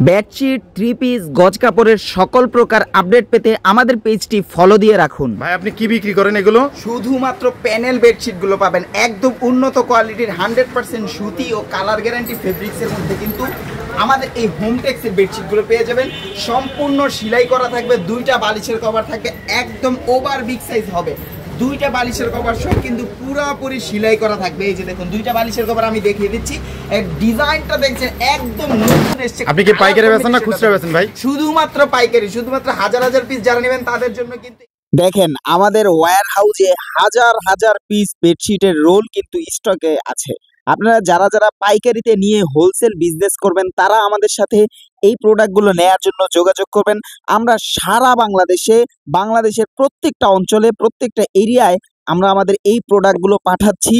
Bedsheet, three piece, গজ কাপড়ের সকল প্রকার আপডেট পেতে আমাদের পেজটি ফলো দিয়ে রাখুন। ভাই আপনি কি বিক্রি করেন এগুলো? শুধুমাত্র প্যানেল বেডশিট গুলো পাবেন একদম উন্নত কোয়ালিটির 100% সুতি ও কালার গ্যারান্টি ফেব্রিক্স এর মধ্যে কিন্তু আমাদের এই হোমটেক্সের বেডশিট গুলো পেয়ে যাবেন। সম্পূর্ণ সেলাই করা থাকবে, দুইটা বালিশের কভার থাকবে, একদম ওভার বিগ সাইজ হবে। দুইটা বালিশের কভার সব কিন্তু পুরোপুরি সেলাই করা থাকবে। এই যে দেখুন দুইটা বালিশের কভার আমি দেখিয়ে দিচ্ছি, ডিজাইনটা দেখছেন একদম নতুন এসেছে। আপনি কি পাইকারি বেচেন না খুচরা বেচেন ভাই? শুধুমাত্র পাইকারি, শুধুমাত্র হাজার হাজার পিস যারা নেবেন তাদের জন্য। কিন্তু দেখেন আমাদের ওয়্যার হাউসে হাজার হাজার পিস বেডশিটের রোল কিন্তু স্টকে আছে। আপনারা যারা যারা পাইকারিতে নিয়ে হোলসেল বিজনেস করবেন তারা আমাদের সাথে এই প্রোডাক্টগুলো নেয়ার জন্য যোগাযোগ করবেন। আমরা সারা বাংলাদেশের প্রত্যেকটা অঞ্চলে, প্রত্যেকটা এরিয়ায় আমরা আমাদের এই প্রোডাক্টগুলো পাঠাচ্ছি।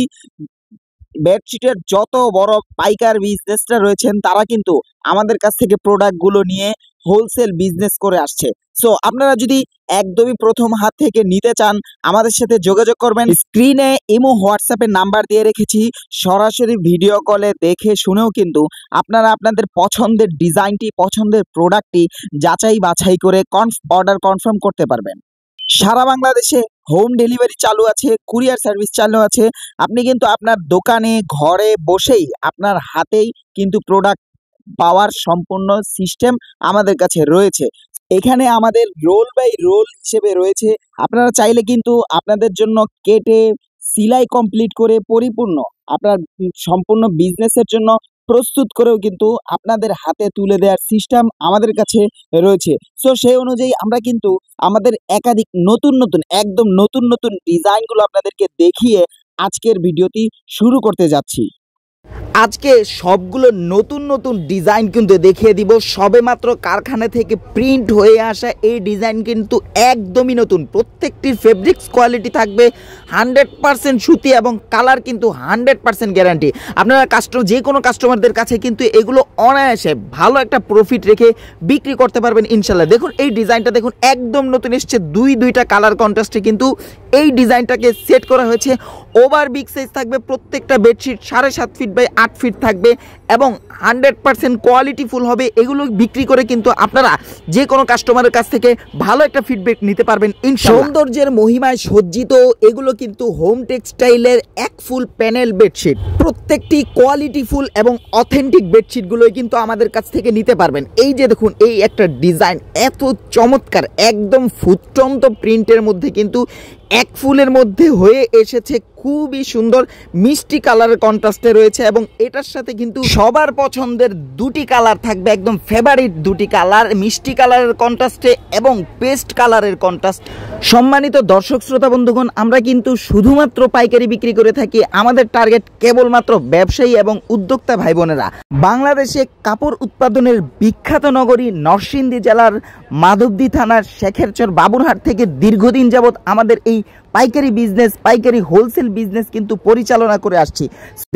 বেডশিটের যত বড় পাইকার বিজনেসটা রয়েছেন তারা কিন্তু আমাদের কাছ থেকে প্রোডাক্টগুলো নিয়ে হোলসেল বিজনেস করে আসছে। সো আপনারা যদি একদমই প্রথম হাত থেকে নিতে চান আমাদের সাথে যোগাযোগ করবেন। স্ক্রিনে ইমো হোয়াটসঅ্যাপের নাম্বার দিয়ে রেখেছি, সরাসরি ভিডিও কলে দেখে শুনেও কিন্তু আপনারা আপনাদের পছন্দের ডিজাইনটি, পছন্দের প্রোডাক্টটি যাচাই বাছাই করে অর্ডার কনফার্ম করতে পারবেন। সারা বাংলাদেশে হোম ডেলিভারি চালু আছে, কুরিয়ার সার্ভিস চালু আছে। আপনি কিন্তু আপনার দোকানে ঘরে বসেই আপনার হাতেই কিন্তু প্রোডাক্ট পাওয়ার সম্পূর্ণ সিস্টেম আমাদের কাছে রয়েছে। এখানে আমাদের রোল বাই রোল হিসেবে রয়েছে। আপনারা চাইলে কিন্তু আপনাদের জন্য কেটে সেলাই কমপ্লিট করে পরিপূর্ণ আপনার সম্পূর্ণ বিজনেসের জন্য প্রস্তুত করেও কিন্তু আপনাদের হাতে তুলে দেওয়ার সিস্টেম আমাদের কাছে রয়েছে। সো সেই অনুযায়ী আমরা কিন্তু আমাদের একাধিক একদম নতুন ডিজাইনগুলো আপনাদেরকে দেখিয়ে আজকের ভিডিওটি শুরু করতে যাচ্ছি। আজকে সবগুলো নতুন ডিজাইন কিন্তু দেখিয়ে দিব। সবেমাত্র কারখানা থেকে প্রিন্ট হয়ে আসা এই ডিজাইন কিন্তু একদমই নতুন। প্রত্যেকটির ফেব্রিক্স কোয়ালিটি থাকবে 100% সুতি এবং কালার কিন্তু 100% গ্যারান্টি। আপনারা যে কোনো কাস্টমারদের কাছে কিন্তু এগুলো অনায়াসে ভালো একটা প্রফিট রেখে বিক্রি করতে পারবেন ইনশাল্লাহ। দেখুন এই ডিজাইনটা দেখুন একদম নতুন এসছে, দুইটা কালার কন্ট্রাস্টে কিন্তু এই ডিজাইনটাকে সেট করা হয়েছে। ওভার বিগ সাইজ থাকবে, প্রত্যেকটা বেডশিট 7.5 ফিট বাই 8 ফিট থাকবে এবং 100% কোয়ালিটি ফুল হবে। এগুলো বিক্রি করে কিন্তু আপনারা যে কোনো কাস্টমারের কাছ থেকে ভালো একটা ফিডব্যাক নিতে পারবেন ইনশাআল্লাহ। সৌন্দর্যের মহিমায় সজ্জিত এগুলো কিন্তু হোম টেক্সটাইলের এক ফুল প্যানেল বেডশিট। প্রত্যেকটি কোয়ালিটি ফুল এবং অথেন্টিক বেডশিটগুলোই কিন্তু আমাদের কাছ থেকে নিতে পারবেন। এই যে দেখুন এই একটা ডিজাইন এত চমৎকার, একদম ফুটন্ত প্রিন্টের মধ্যে কিন্তু এক ফুলের মধ্যে হয়ে এসেছে, খুবই সুন্দর মিষ্টি কালারের কন্ট্রাস্টে রয়েছে এবং এটার সাথে কিন্তু সবার পছন্দের দুটি কালার থাকবে, একদম ফেভারিট দুটি কালার, মিষ্টি কালারের কন্ট্রাস্টে এবং পেস্ট কালারের কন্ট্রাস্ট। সম্মানিত দর্শক শ্রোতা বন্ধুগণ, আমরা কিন্তু শুধুমাত্র পাইকারি বিক্রি করে থাকি। আমাদের টার্গেট কেবলমাত্র ব্যবসায়ী এবং উদ্যোক্তা ভাই বোনেরা। বাংলাদেশে কাপড় উৎপাদনের বিখ্যাত নগরী নরসিংদী জেলার মাধবদী থানার শেখেরচর বাবুরহাট থেকে দীর্ঘদিন যাবৎ আমাদের এই পাইকারি হোলসেল বিজনেস কিন্তু পরিচালনা করে আসছি।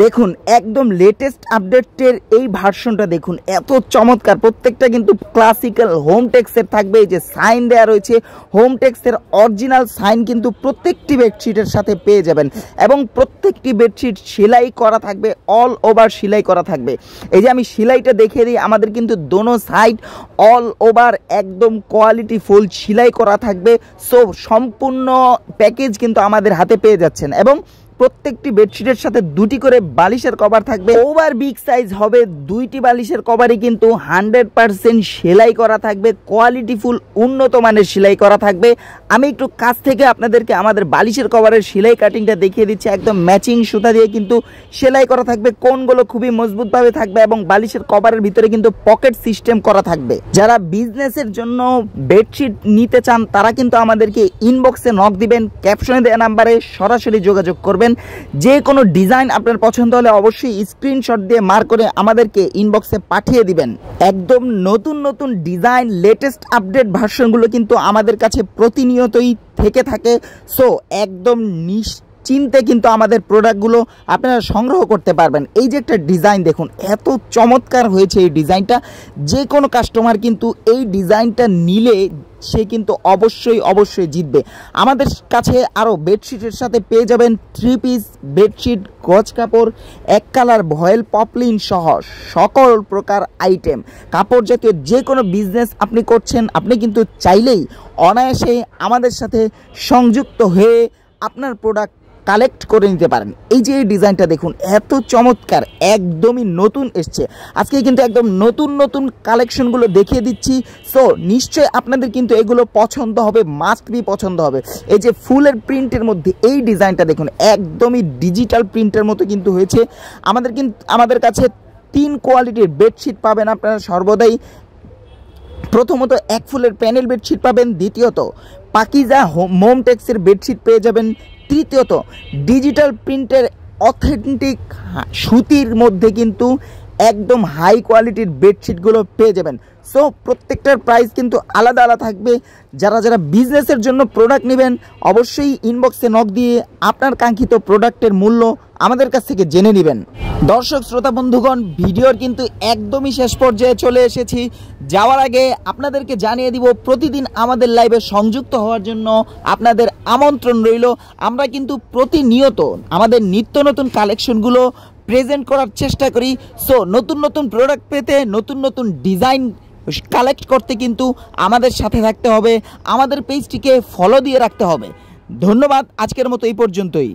দেখুন একদম লেটেস্ট আপডেটের এই ভার্সনটা দেখুন এত চমৎকার। প্রত্যেকটা কিন্তু ক্লাসিক্যাল হোমটেক্সের থাকবে। এই যে সাইন দেওয়া রয়েছে হোমটেক্সের অরিজিনাল সাইন কিন্তু প্রত্যেকটি বেডশিটের সাথে পেয়ে যাবেন এবং প্রত্যেকটি বেডশিট সেলাই করা থাকবে, অল ওভার সেলাই করা থাকবে। এই যে আমি সেলাইটা দেখিয়ে দিই, আমাদের কিন্তু দোনো সাইড অল ওভার একদম কোয়ালিটি ফুল সেলাই করা থাকবে। সো সম্পূর্ণ প্যাকেজ কিন্তু আমাদের হাতে পেয়ে যাচ্ছেন এবং প্রত্যেকটি বেডশিটের সাথে দুটি করে বালিশের কভার থাকবে। ওভার বিগ সাইজ হবে, দুইটি বালিশের কভারই কিন্তু 100% সেলাই করা থাকবে, কোয়ালিটি ফুল উন্নত মানের সেলাই করা থাকবে। আমি একটু কাছ থেকে আপনাদেরকে আমাদের বালিশের কভারের সেলাই কাটিংটা দেখিয়ে দিচ্ছি। একদম ম্যাচিং সুতা দিয়ে কিন্তু সেলাই করা থাকবে, কোণগুলো খুবই মজবুতভাবে থাকবে এবং বালিশের কভারের ভিতরে কিন্তু পকেট সিস্টেম করা থাকবে। যারা বিজনেসের জন্য বেডশিট নিতে চান তারা কিন্তু আমাদেরকে ইনবক্সে নক দিবেন, ক্যাপশনে দেওয়া নাম্বারে সরাসরি যোগাযোগ করবেন। যে কোনো ডিজাইন আপনার পছন্দ হলে অবশ্যই স্ক্রিনশট দিয়ে মার্ক করে আমাদেরকে ইনবক্সে পাঠিয়ে দিবেন। একদম নতুন ডিজাইন, লেটেস্ট আপডেট ভার্সনগুলো কিন্তু আমাদের কাছে প্রতিনিয়তই থেকে থাকে। সো একদম চিনতে কিন্তু আমাদের প্রোডাক্টগুলো আপনারা সংগ্রহ করতে পারবেন। এই যে একটা ডিজাইন দেখুন, এত চমৎকার হয়েছে এই ডিজাইনটা। যে কোনো কাস্টমার কিন্তু এই ডিজাইনটা নিলে সে কিন্তু অবশ্যই জিতবে। আমাদের কাছে আরও বেডশিটের সাথে পেয়ে যাবেন 3 পিস বেডশিট, গজ কাপড়, এক কালার ভয়েল পপলিন সহ সকল প্রকার আইটেম। কাপড় জাতীয় যে কোনো বিজনেস আপনি করছেন, আপনি কিন্তু চাইলেই অনায়াসে আমাদের সাথে সংযুক্ত হয়ে আপনার প্রোডাক্ট কালেক্ট করে নিতে পারেন। এই যে এই ডিজাইনটা দেখুন, এত চমৎকার, একদমই নতুন এসছে। আজকে কিন্তু একদম নতুন কালেকশনগুলো দেখিয়ে দিচ্ছি। সো নিশ্চয় আপনাদের কিন্তু এগুলো পছন্দ হবে, মাস্ট বি পছন্দ হবে। এই যে ফুলের প্রিন্টের মধ্যে এই ডিজাইনটা দেখুন, একদমই ডিজিটাল প্রিন্টের মতো কিন্তু হয়েছে। আমাদের কাছে 3 কোয়ালিটির বেডশিট পাবেন আপনারা সর্বদাই। প্রথমত এক ফুলের প্যানেল বেডশিট পাবেন, দ্বিতীয়ত পাকিজা মোমটেক্সের বেডশিট পেয়ে যাবেন, তৃতীয়ত ডিজিটাল প্রিন্টের অথেন্টিক সুতির মধ্যে কিন্তু একদম হাই কোয়ালিটির বেডশিটগুলো পেয়ে যাবেন। সো প্রত্যেকটার প্রাইস কিন্তু আলাদা থাকবে। যারা বিজনেসের জন্য প্রোডাক্ট নেবেন অবশ্যই ইনবক্সে নক দিয়ে আপনার কাঙ্ক্ষিত প্রোডাক্টের মূল্য আমাদের কাছ থেকে জেনে নেবেন। দর্শক শ্রোতা বন্ধুগণ, ভিডিওর কিন্তু একদমই শেষ পর্যায়ে চলে এসেছি। যাওয়ার আগে আপনাদেরকে জানিয়ে দিব, প্রতিদিন আমাদের লাইভে সংযুক্ত হওয়ার জন্য আপনাদের আমন্ত্রণ রইল। আমরা কিন্তু প্রতিনিয়ত আমাদের নিত্য নতুন কালেকশনগুলো প্রেজেন্ট করার চেষ্টা করি। সো নতুন প্রোডাক্ট পেতে, নতুন ডিজাইন কালেক্ট করতে কিন্তু আমাদের সাথে থাকতে হবে, আমাদের পেজটিকে ফলো দিয়ে রাখতে হবে। ধন্যবাদ, আজকের মতো এই পর্যন্তই।